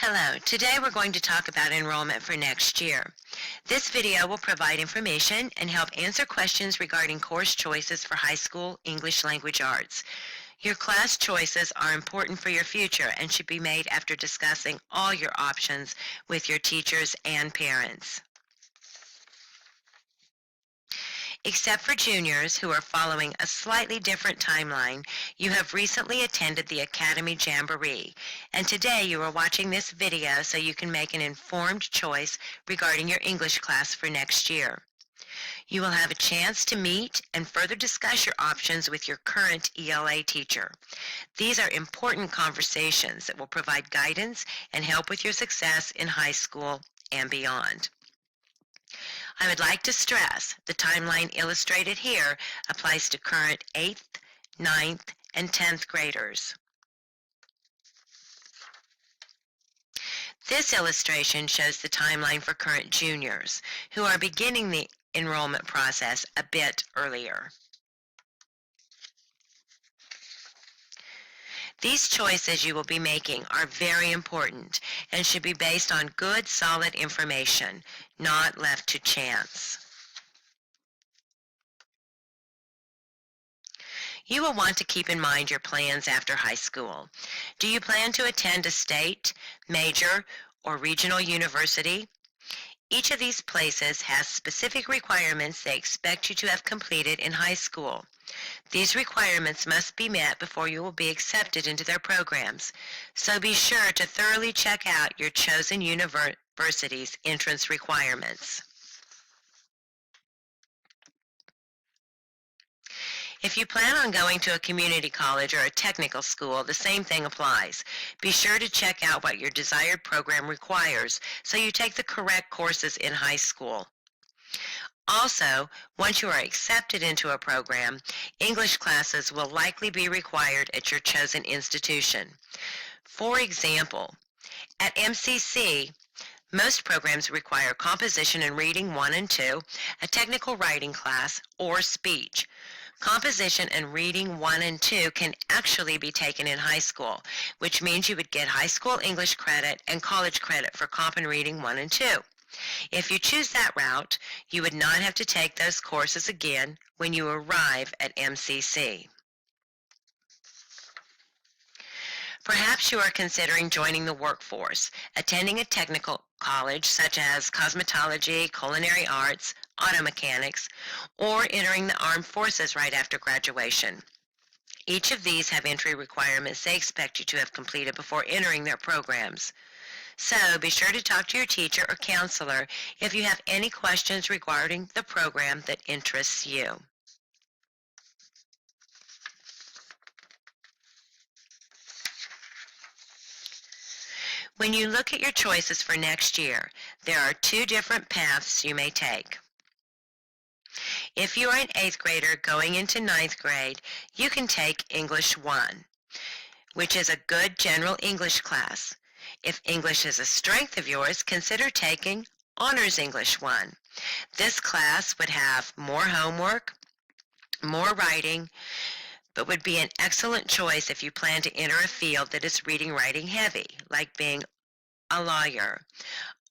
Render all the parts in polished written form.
Hello, today we're going to talk about enrollment for next year. This video will provide information and help answer questions regarding course choices for high school English language arts. Your class choices are important for your future and should be made after discussing all your options with your teachers and parents. Except for juniors who are following a slightly different timeline, you have recently attended the Academy Jamboree, and today you are watching this video so you can make an informed choice regarding your English class for next year. You will have a chance to meet and further discuss your options with your current ELA teacher. These are important conversations that will provide guidance and help with your success in high school and beyond. I would like to stress the timeline illustrated here applies to current 8th, 9th, and 10th graders. This illustration shows the timeline for current juniors who are beginning the enrollment process a bit earlier. These choices you will be making are very important and should be based on good, solid information, not left to chance. You will want to keep in mind your plans after high school. Do you plan to attend a state, major, or regional university? Each of these places has specific requirements they expect you to have completed in high school. These requirements must be met before you will be accepted into their programs, so be sure to thoroughly check out your chosen university's entrance requirements. If you plan on going to a community college or a technical school, the same thing applies. Be sure to check out what your desired program requires so you take the correct courses in high school. Also, once you are accepted into a program, English classes will likely be required at your chosen institution. For example, at MCC, most programs require composition and reading 1 and 2, a technical writing class, or speech. Composition and reading 1 and 2 can actually be taken in high school, which means you would get high school English credit and college credit for comp and reading 1 and 2. If you choose that route, you would not have to take those courses again when you arrive at MCC. Perhaps you are considering joining the workforce, attending a technical college such as cosmetology, culinary arts, auto mechanics, or entering the armed forces right after graduation. Each of these have entry requirements they expect you to have completed before entering their programs. So be sure to talk to your teacher or counselor if you have any questions regarding the program that interests you. When you look at your choices for next year, there are 2 different paths you may take. If you are an 8th grader going into 9th grade, you can take English 1, which is a good general English class. If English is a strength of yours, consider taking Honors English 1. This class would have more homework, more writing, but would be an excellent choice if you plan to enter a field that is reading-writing heavy, like being a lawyer.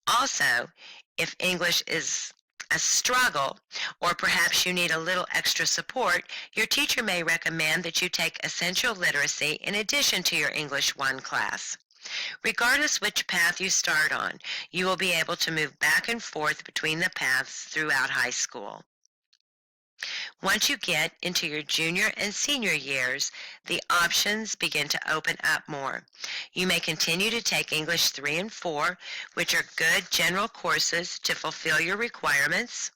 Also, if English is a struggle, or perhaps you need a little extra support, your teacher may recommend that you take Essential Literacy in addition to your English 1 class. Regardless which path you start on, you will be able to move back and forth between the paths throughout high school. Once you get into your junior and senior years, the options begin to open up more. You may continue to take English 3 and 4, which are good general courses to fulfill your requirements,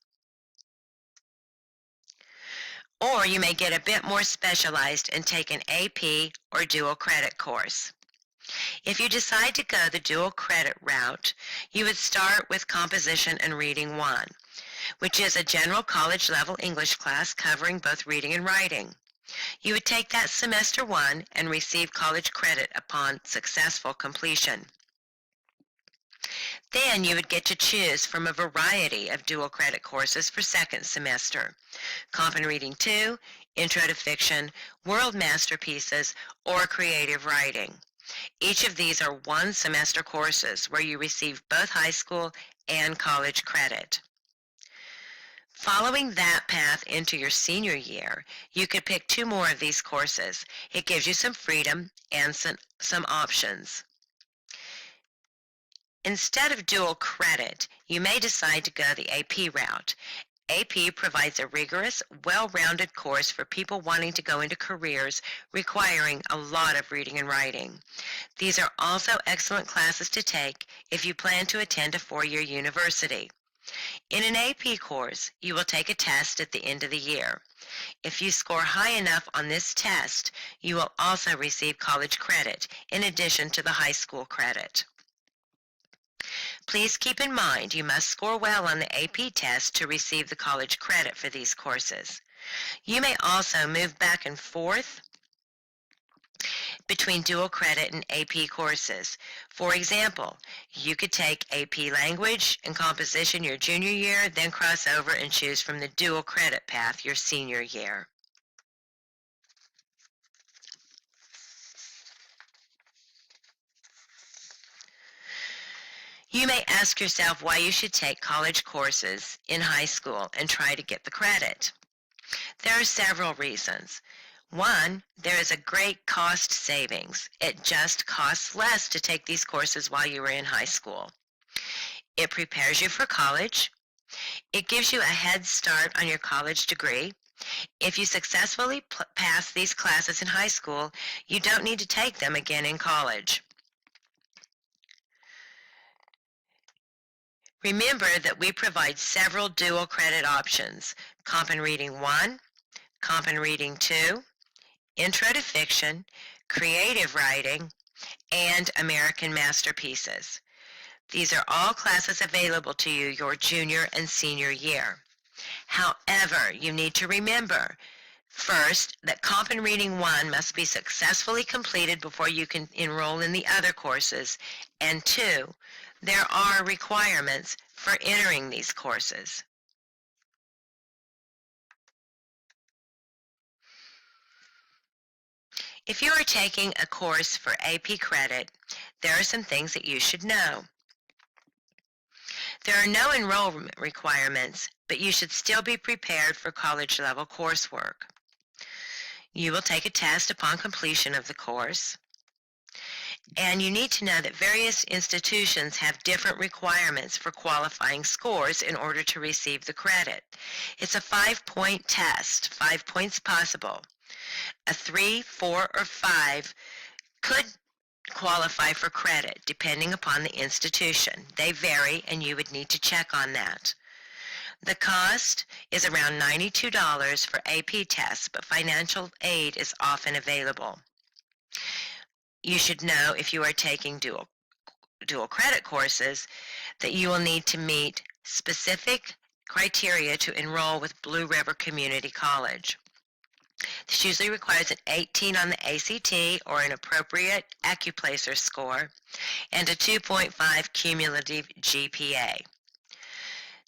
or you may get a bit more specialized and take an AP or dual credit course. If you decide to go the dual credit route, you would start with Composition and Reading 1, which is a general college-level English class covering both reading and writing. You would take that semester 1 and receive college credit upon successful completion. Then you would get to choose from a variety of dual credit courses for second semester: Comp and Reading 2, Intro to Fiction, World Masterpieces, or Creative Writing. Each of these are one-semester courses where you receive both high school and college credit. Following that path into your senior year, you could pick 2 more of these courses. It gives you some freedom and some options. Instead of dual credit, you may decide to go the AP route. AP provides a rigorous, well-rounded course for people wanting to go into careers requiring a lot of reading and writing. These are also excellent classes to take if you plan to attend a 4-year university. In an AP course, you will take a test at the end of the year. If you score high enough on this test, you will also receive college credit in addition to the high school credit. Please keep in mind you must score well on the AP test to receive the college credit for these courses. You may also move back and forth between dual credit and AP courses. For example, you could take AP Language and Composition your junior year, then cross over and choose from the dual credit path your senior year. You may ask yourself why you should take college courses in high school and try to get the credit. There are several reasons. One, there is a great cost savings. It just costs less to take these courses while you are in high school. It prepares you for college. It gives you a head start on your college degree. If you successfully pass these classes in high school, you don't need to take them again in college. Remember that we provide several dual credit options: Comp and Reading 1, Comp and Reading 2, Intro to Fiction, Creative Writing, and American Masterpieces. These are all classes available to you your junior and senior year. However, you need to remember, first, that Comp and Reading 1 must be successfully completed before you can enroll in the other courses, and 2, there are requirements for entering these courses. If you are taking a course for AP credit, there are some things that you should know. There are no enrollment requirements, but you should still be prepared for college-level coursework. You will take a test upon completion of the course. And you need to know that various institutions have different requirements for qualifying scores in order to receive the credit. It's a 5-point test, 5 points possible. A 3, 4, or 5 could qualify for credit depending upon the institution. They vary, and you would need to check on that. The cost is around $92 for AP tests, but financial aid is often available. You should know, if you are taking dual credit courses, that you will need to meet specific criteria to enroll with Blue River Community College. This usually requires an 18 on the ACT or an appropriate Accuplacer score and a 2.5 cumulative GPA.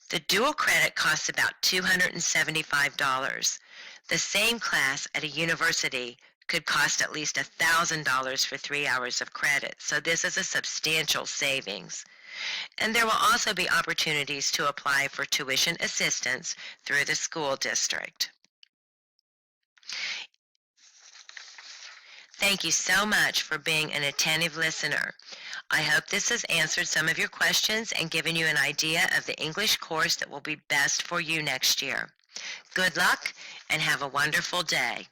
The dual credit costs about $275. The same class at a university could cost at least $1,000 for 3 hours of credit, so this is a substantial savings. And there will also be opportunities to apply for tuition assistance through the school district. Thank you so much for being an attentive listener. I hope this has answered some of your questions and given you an idea of the English course that will be best for you next year. Good luck and have a wonderful day.